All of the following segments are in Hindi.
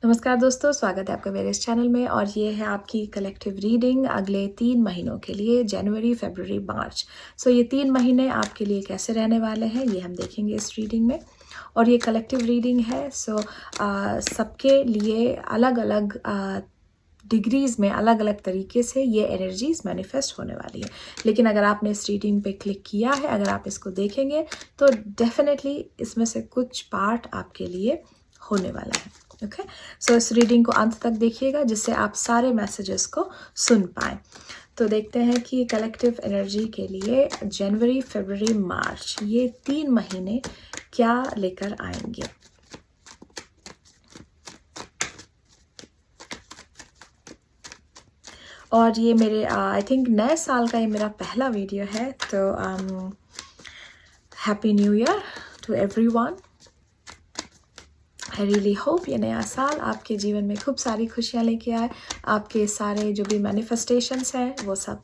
नमस्कार दोस्तों, स्वागत है आपका मेरे इस चैनल में और ये है आपकी कलेक्टिव रीडिंग अगले 3 महीनों के लिए जनवरी, फरवरी, मार्च। सो ये 3 महीने आपके लिए कैसे रहने वाले हैं ये हम देखेंगे इस रीडिंग में। और ये कलेक्टिव रीडिंग है सबके लिए अलग-अलग डिग्रीज़ में अलग-अलग तरीके से ये एनर्जीज़ मैनिफेस्ट होने वाली है। लेकिन अगर आपने इस रीडिंग पे क्लिक किया है, अगर आप इसको देखेंगे तो डेफ़िनेटली इसमें से कुछ पार्ट आपके लिए होने वाला है। ओके, सो इस रीडिंग को अंत तक देखिएगा जिससे आप सारे मैसेजेस को सुन पाएँ। तो देखते हैं कि कलेक्टिव एनर्जी के लिए जनवरी, फरवरी, मार्च ये 3 महीने क्या लेकर आएँगे। और ये मेरे आई थिंक नए साल का ये मेरा पहला वीडियो है, तो happy new year to everyone. I really hope ये नया साल आपके जीवन में खूब सारी खुशियाँ लेके आए, आपके सारे जो भी मैनिफेस्टेशंस हैं वो सब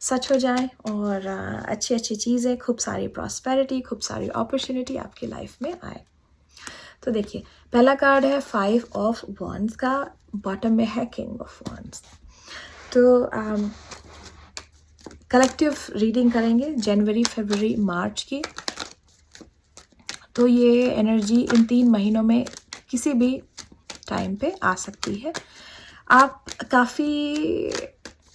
सच हो जाएं और अच्छी अच्छी चीज़ें, खूब सारी प्रॉस्पेरिटी, खूब सारी अपॉर्चुनिटी आपकी लाइफ में आए। तो देखिए, पहला कार्ड है 5 ऑफ वॉन्ड्स का, बॉटम में है किंग ऑफ वॉन्ड्स। तो कलेक्टिव रीडिंग करेंगे जनवरी, फरवरी, मार्च की। तो ये एनर्जी इन 3 महीनों में किसी भी टाइम पे आ सकती है। आप काफ़ी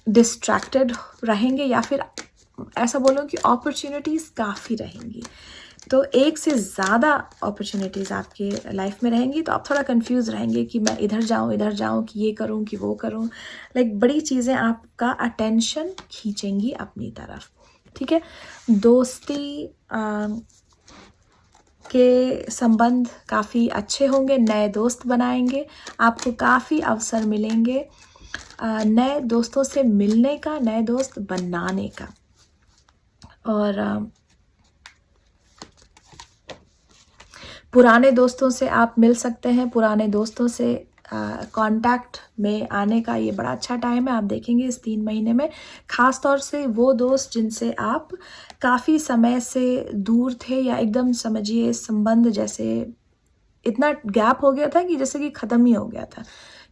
डिस्ट्रैक्टेड रहेंगे या फिर ऐसा बोलूँ कि अपॉर्चुनिटीज़ काफ़ी रहेंगी। तो एक से ज़्यादा अपॉर्चुनिटीज़ आपके लाइफ में रहेंगी, तो आप थोड़ा कंफ्यूज रहेंगे कि मैं इधर जाऊँ, कि ये करूँ, कि वो करूँ। लाइक बड़ी चीज़ें आपका अटेंशन खींचेंगी अपनी तरफ, ठीक है। दोस्ती के संबंध काफ़ी अच्छे होंगे, नए दोस्त बनाएंगे, आपको काफ़ी अवसर मिलेंगे नए दोस्तों से मिलने का, नए दोस्त बनाने का। और पुराने दोस्तों से आप मिल सकते हैं, पुराने दोस्तों से कांटेक्ट में आने का ये बड़ा अच्छा टाइम है। आप देखेंगे इस 3 महीने में ख़ास तौर से वो दोस्त जिनसे आप काफ़ी समय से दूर थे, या एकदम समझिए संबंध जैसे इतना गैप हो गया था कि जैसे कि ख़त्म ही हो गया था,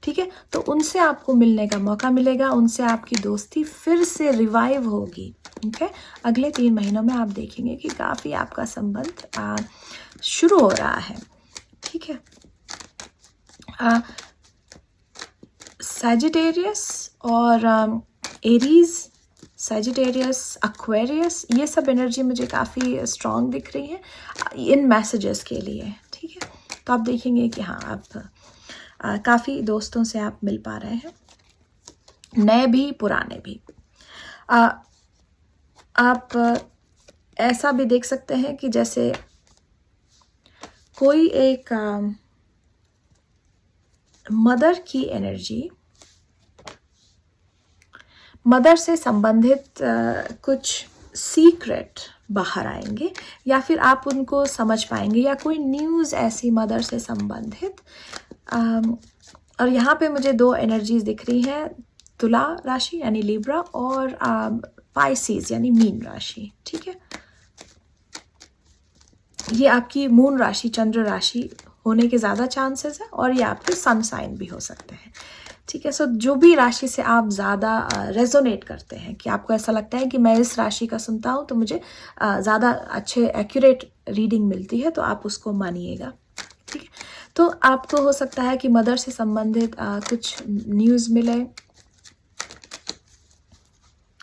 ठीक है। तो उनसे आपको मिलने का मौका मिलेगा, उनसे आपकी दोस्ती फिर से रिवाइव होगी, ठीक है। अगले 3 महीनों में आप देखेंगे कि काफ़ी आपका संबंध शुरू हो रहा है, ठीक है। सैजिटेरियस और एरीज, सैजिटेरियस, एक्वेरियस, ये सब एनर्जी मुझे काफ़ी स्ट्रॉन्ग दिख रही है इन मैसेजेस के लिए, ठीक है। तो आप देखेंगे कि हाँ, आप काफ़ी दोस्तों से आप मिल पा रहे हैं, नए भी पुराने भी। आप ऐसा भी देख सकते हैं कि जैसे कोई एक मदर की एनर्जी, मदर से संबंधित कुछ सीक्रेट बाहर आएंगे, या फिर आप उनको समझ पाएंगे, या कोई न्यूज़ ऐसी मदर से संबंधित। और यहाँ पे मुझे 2 एनर्जीज दिख रही हैं, तुला राशि यानी लिब्रा और पाइसिस यानी मीन राशि, ठीक है। ये आपकी मून राशि, चंद्र राशि होने के ज़्यादा चांसेस है, और ये आपके सन साइन भी हो सकते हैं, ठीक है। सो जो भी राशि से आप ज़्यादा रेजोनेट करते हैं, कि आपको ऐसा लगता है कि मैं इस राशि का सुनता हूँ तो मुझे ज़्यादा अच्छे एक्यूरेट रीडिंग मिलती है, तो आप उसको मानिएगा, ठीक है। तो आपको हो सकता है कि मदर से संबंधित कुछ न्यूज़ मिले,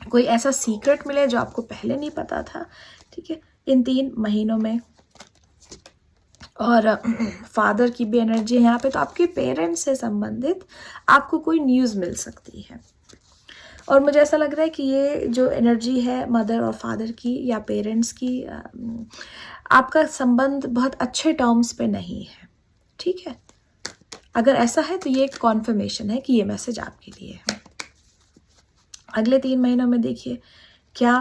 कोई ऐसा सीक्रेट मिले जो आपको पहले नहीं पता था, ठीक है, इन 3 महीनों में। और फादर की भी एनर्जी है यहाँ पे, तो आपके पेरेंट्स से संबंधित आपको कोई न्यूज़ मिल सकती है। और मुझे ऐसा लग रहा है कि ये जो एनर्जी है मदर और फादर की या पेरेंट्स की, आपका संबंध बहुत अच्छे टर्म्स पे नहीं है, ठीक है। अगर ऐसा है तो ये एक कॉन्फर्मेशन है कि ये मैसेज आपके लिए है। अगले 3 महीनों में देखिए क्या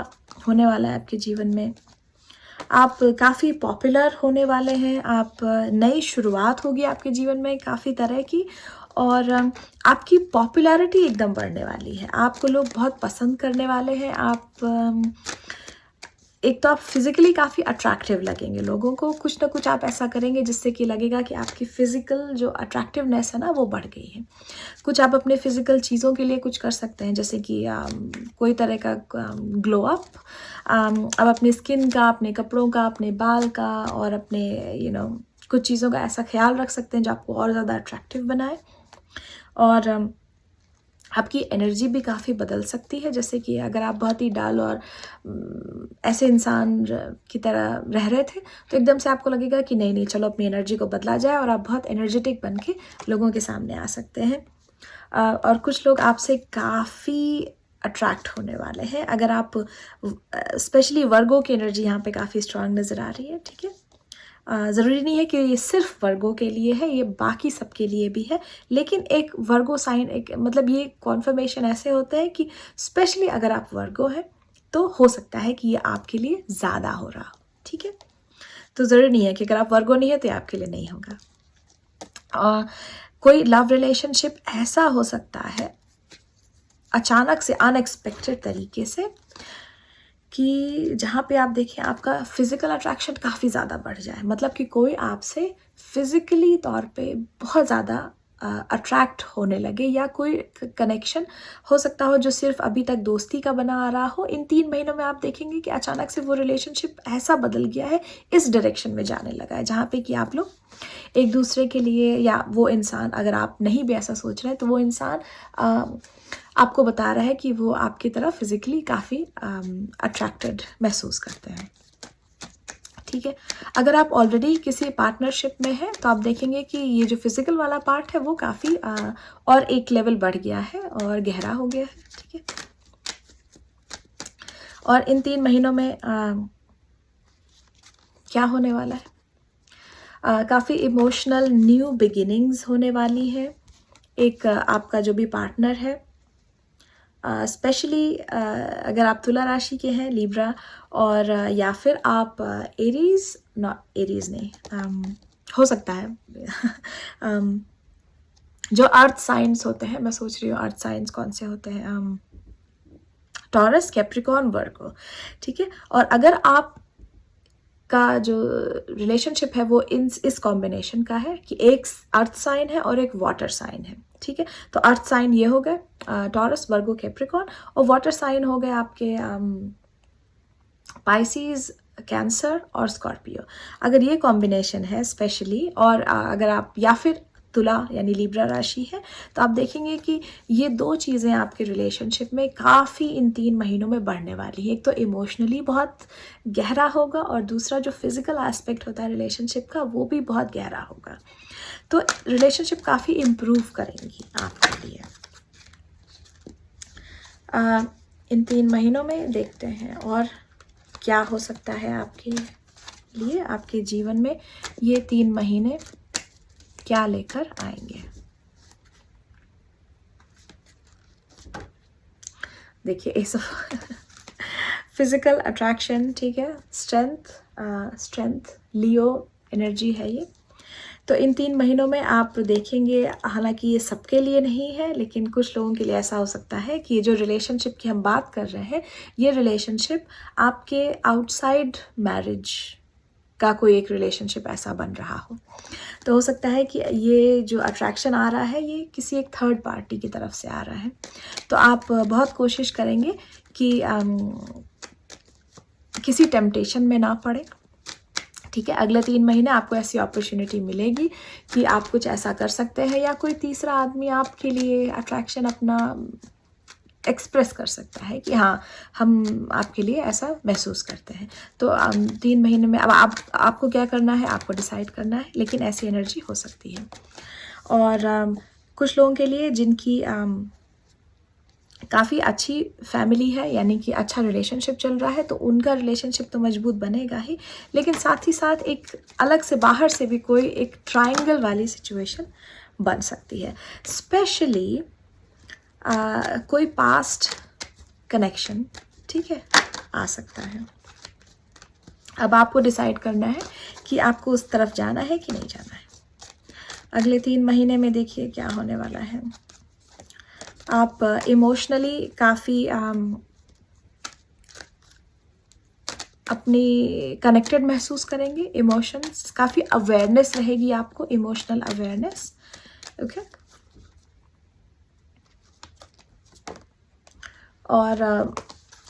होने वाला है आपके जीवन में। आप काफ़ी पॉपुलर होने वाले हैं, आप नई शुरुआत होगी आपके जीवन में काफ़ी तरह की, और आपकी पॉपुलैरिटी एकदम बढ़ने वाली है, आपको लोग बहुत पसंद करने वाले हैं। आप एक तो आप फिज़िकली काफ़ी अट्रैक्टिव लगेंगे लोगों को, कुछ ना कुछ आप ऐसा करेंगे जिससे कि लगेगा कि आपकी फ़िज़िकल जो अट्रैक्टिवनेस है ना वो बढ़ गई है। कुछ आप अपने फ़िज़िकल चीज़ों के लिए कुछ कर सकते हैं, जैसे कि कोई तरह का ग्लो अप, आप अपनी स्किन का, अपने कपड़ों का, अपने बाल का और अपने कुछ चीज़ों का ऐसा ख़्याल रख सकते हैं जो आपको और ज़्यादा अट्रैक्टिव बनाए। और आपकी एनर्जी भी काफ़ी बदल सकती है, जैसे कि अगर आप बहुत ही डल और ऐसे इंसान की तरह रह रहे थे, तो एकदम से आपको लगेगा कि नहीं चलो अपनी एनर्जी को बदला जाए और आप बहुत एनर्जेटिक बन के लोगों के सामने आ सकते हैं। और कुछ लोग आपसे काफ़ी अट्रैक्ट होने वाले हैं। अगर आप स्पेशली वर्गों की एनर्जी यहाँ पे काफ़ी स्ट्रांग नज़र आ रही है, ठीक है। ज़रूरी नहीं है कि ये सिर्फ वर्गों के लिए है, ये बाकी सबके लिए भी है, लेकिन एक वर्गो साइन, एक मतलब ये कॉन्फर्मेशन ऐसे होते हैं कि स्पेशली अगर आप वर्गो हैं तो हो सकता है कि ये आपके लिए ज़्यादा हो रहा हो, ठीक है। तो ज़रूरी नहीं है कि अगर आप वर्गो नहीं है तो ये आपके लिए नहीं होगा। कोई लव रिलेशनशिप ऐसा हो सकता है अचानक से, अनएक्सपेक्टेड तरीके से, कि जहाँ पे आप देखें आपका फ़िज़िकल अट्रैक्शन काफ़ी ज़्यादा बढ़ जाए, मतलब कि कोई आपसे फ़िज़िकली तौर पे बहुत ज़्यादा अट्रैक्ट होने लगे, या कोई कनेक्शन हो सकता हो जो सिर्फ अभी तक दोस्ती का बना आ रहा हो। इन 3 महीनों में आप देखेंगे कि अचानक से वो रिलेशनशिप ऐसा बदल गया है, इस डायरेक्शन में जाने लगा है, जहाँ पे कि आप लोग एक दूसरे के लिए, या वो इंसान, अगर आप नहीं भी ऐसा सोच रहे हैं तो वो इंसान आपको बता रहा है कि वो आपकी तरफ फिज़िकली काफ़ी अट्रैक्टेड महसूस करते हैं, ठीक है। अगर आप ऑलरेडी किसी पार्टनरशिप में हैं तो आप देखेंगे कि ये जो फिज़िकल वाला पार्ट है वो काफ़ी और एक लेवल बढ़ गया है और गहरा हो गया है, ठीक है। और इन 3 महीनों में क्या होने वाला है, काफ़ी इमोशनल न्यू बिगिनिंग्स होने वाली है। एक आपका जो भी पार्टनर है, स्पेशली अगर आप तुला राशि के हैं, लिब्रा, और या फिर आप एरीज, नॉट एरीज नहीं, हो सकता है जो अर्थ साइंस होते हैं, मैं सोच रही हूँ अर्थ साइंस कौन से होते हैं, टॉरस, कैप्रिकॉर्न, वर्गो, ठीक है। और अगर आप का जो रिलेशनशिप है वो इस कॉम्बिनेशन का है कि एक अर्थ साइन है और एक वाटर साइन है, ठीक है। तो अर्थ साइन ये हो गए टॉरस, वर्गो, कैप्रिकॉर्न, और वाटर साइन हो गए आपके पाइसिस, कैंसर और स्कॉर्पियो। अगर ये कॉम्बिनेशन है स्पेशली, और अगर आप या फिर तुला यानी लिब्रा राशि है, तो आप देखेंगे कि ये 2 चीज़ें आपके रिलेशनशिप में काफ़ी इन 3 महीनों में बढ़ने वाली है। एक तो इमोशनली बहुत गहरा होगा, और दूसरा जो फिज़िकल एस्पेक्ट होता है रिलेशनशिप का वो भी बहुत गहरा होगा। तो रिलेशनशिप काफ़ी इम्प्रूव करेंगी आपके लिए। इन 3 महीनों में देखते हैं और क्या हो सकता है आपके लिए, आपके जीवन में ये 3 महीने क्या लेकर आएंगे। देखिए ये सब फिजिकल अट्रैक्शन, ठीक है, स्ट्रेंथ लियो एनर्जी है ये। तो इन 3 महीनों में आप देखेंगे, हालांकि ये सबके लिए नहीं है, लेकिन कुछ लोगों के लिए ऐसा हो सकता है कि ये जो रिलेशनशिप की हम बात कर रहे हैं, ये रिलेशनशिप आपके आउटसाइड मैरिज का कोई एक रिलेशनशिप ऐसा बन रहा हो। तो हो सकता है कि ये जो अट्रैक्शन आ रहा है ये किसी एक थर्ड पार्टी की तरफ से आ रहा है। तो आप बहुत कोशिश करेंगे कि किसी टेम्पटेशन में ना पड़े, ठीक है। अगले 3 महीने आपको ऐसी अपॉर्चुनिटी मिलेगी कि आप कुछ ऐसा कर सकते हैं, या कोई तीसरा आदमी आपके लिए अट्रैक्शन अपना एक्सप्रेस कर सकता है कि हाँ हम आपके लिए ऐसा महसूस करते हैं। तो 3 महीने में अब आपको क्या करना है, आपको डिसाइड करना है, लेकिन ऐसी एनर्जी हो सकती है। और कुछ लोगों के लिए जिनकी काफ़ी अच्छी फैमिली है, यानी कि अच्छा रिलेशनशिप चल रहा है, तो उनका रिलेशनशिप तो मजबूत बनेगा ही, लेकिन साथ ही साथ एक अलग से बाहर से भी कोई एक ट्रायंगल वाली सिचुएशन बन सकती है। स्पेशली कोई पास्ट कनेक्शन, ठीक है, आ सकता है। अब आपको डिसाइड करना है कि आपको उस तरफ जाना है कि नहीं जाना है। अगले 3 महीने में देखिए क्या होने वाला है। आप इमोशनली काफ़ी अपनी कनेक्टेड महसूस करेंगे, इमोशंस, काफ़ी अवेयरनेस रहेगी आपको, इमोशनल अवेयरनेस। ओके, और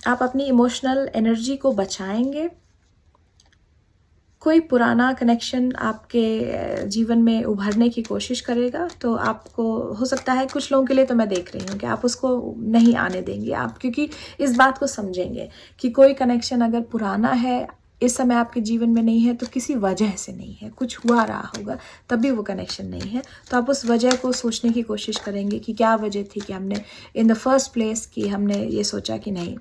आप अपनी इमोशनल एनर्जी को बचाएंगे। कोई पुराना कनेक्शन आपके जीवन में उभरने की कोशिश करेगा, तो आपको हो सकता है, कुछ लोगों के लिए तो मैं देख रही हूँ कि आप उसको नहीं आने देंगे आप, क्योंकि इस बात को समझेंगे कि कोई कनेक्शन अगर पुराना है, इस समय आपके जीवन में नहीं है, तो किसी वजह से नहीं है, कुछ हुआ रहा होगा तभी वो कनेक्शन नहीं है। तो आप उस वजह को सोचने की कोशिश करेंगे कि क्या वजह थी कि हमने इन द फर्स्ट प्लेस कि हमने ये सोचा कि नहीं,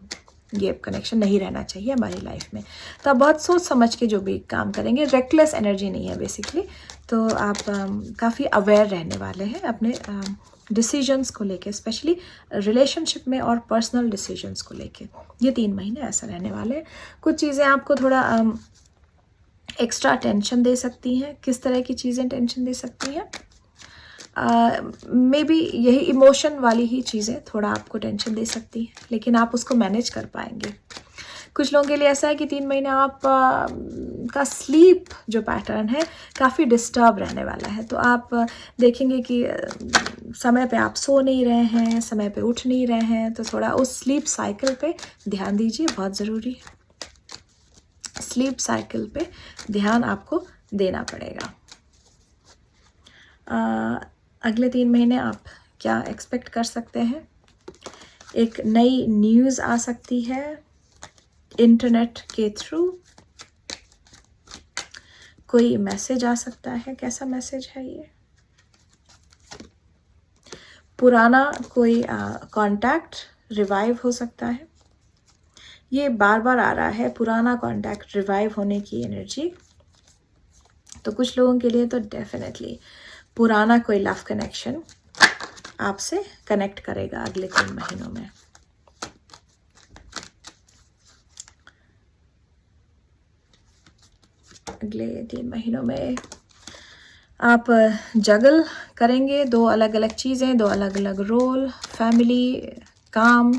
ये कनेक्शन नहीं रहना चाहिए हमारी लाइफ में। तो आप बहुत सोच समझ के जो भी काम करेंगे, रेकलेस एनर्जी नहीं है बेसिकली। तो आप काफ़ी अवेयर रहने वाले हैं अपने डिसीजंस को लेके, स्पेशली रिलेशनशिप में और पर्सनल डिसीजंस को लेके। ये 3 महीने ऐसा रहने वाले हैं। कुछ चीज़ें आपको थोड़ा एक्स्ट्रा टेंशन दे सकती हैं। किस तरह की चीज़ें टेंशन दे सकती हैं? मे बी यही इमोशन वाली ही चीज़ें थोड़ा आपको टेंशन दे सकती हैं, लेकिन आप उसको मैनेज कर पाएंगे। कुछ लोगों के लिए ऐसा है कि 3 महीने आप का स्लीप जो पैटर्न है काफ़ी डिस्टर्ब रहने वाला है। तो आप देखेंगे कि समय पे आप सो नहीं रहे हैं, समय पे उठ नहीं रहे हैं, तो थोड़ा उस स्लीप साइकिल पे ध्यान दीजिए, बहुत ज़रूरी है। स्लीप साइकिल पे ध्यान आपको देना पड़ेगा। अगले 3 महीने आप क्या एक्सपेक्ट कर सकते हैं? एक नई न्यूज़ आ सकती है इंटरनेट के थ्रू, कोई मैसेज आ सकता है। कैसा मैसेज है ये? पुराना कोई कांटेक्ट रिवाइव हो सकता है। ये बार बार आ रहा है, पुराना कांटेक्ट रिवाइव होने की एनर्जी। तो कुछ लोगों के लिए तो डेफिनेटली पुराना कोई लव कनेक्शन आपसे कनेक्ट करेगा अगले 3 महीनों में। अगले 3 महीनों में आप जगल करेंगे 2 अलग अलग चीज़ें, 2 अलग अलग रोल, फैमिली, काम,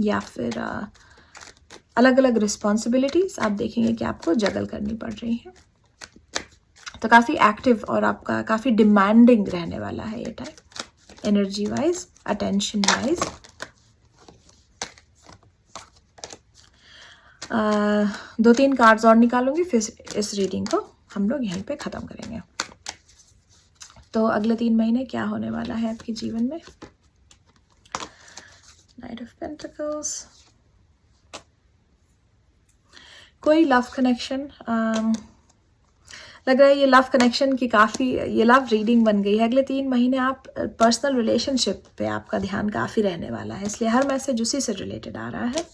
या फिर अलग अलग रिस्पॉन्सिबिलिटीज़। आप देखेंगे कि आपको जगल करनी पड़ रही है। तो काफ़ी एक्टिव और आपका काफ़ी डिमांडिंग रहने वाला है ये time, energy wise, attention wise. 2-3 cards और निकालूंगी, फिर इस रीडिंग को हम लोग यहीं पे ख़त्म करेंगे। तो अगले 3 महीने क्या होने वाला है आपके जीवन में? नाइट ऑफ पेंटिकल्स, कोई लव कनेक्शन लग रहा है। ये लव कनेक्शन की काफ़ी, ये लव रीडिंग बन गई है। अगले 3 महीने आप पर्सनल रिलेशनशिप पे आपका ध्यान काफ़ी रहने वाला है, इसलिए हर मैसेज उसी से रिलेटेड आ रहा है।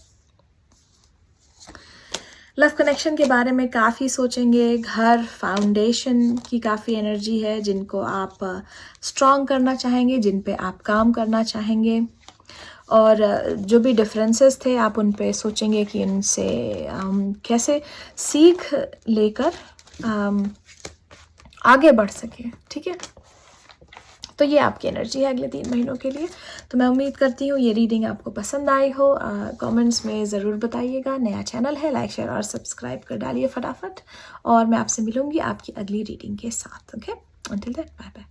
लव कनेक्शन के बारे में काफ़ी सोचेंगे। घर, फाउंडेशन की काफ़ी एनर्जी है, जिनको आप स्ट्रॉन्ग करना चाहेंगे, जिन पे आप काम करना चाहेंगे। और जो भी डिफरेंसेस थे आप उन पे सोचेंगे कि उनसे कैसे सीख लेकर आगे बढ़ सके। ठीक है, तो ये आपकी एनर्जी है अगले 3 महीनों के लिए। तो मैं उम्मीद करती हूँ ये रीडिंग आपको पसंद आई हो। कमेंट्स में ज़रूर बताइएगा। नया चैनल है, लाइक, शेयर और सब्सक्राइब कर डालिए फटाफट। और मैं आपसे मिलूँगी आपकी अगली रीडिंग के साथ। Okay, until then, bye bye.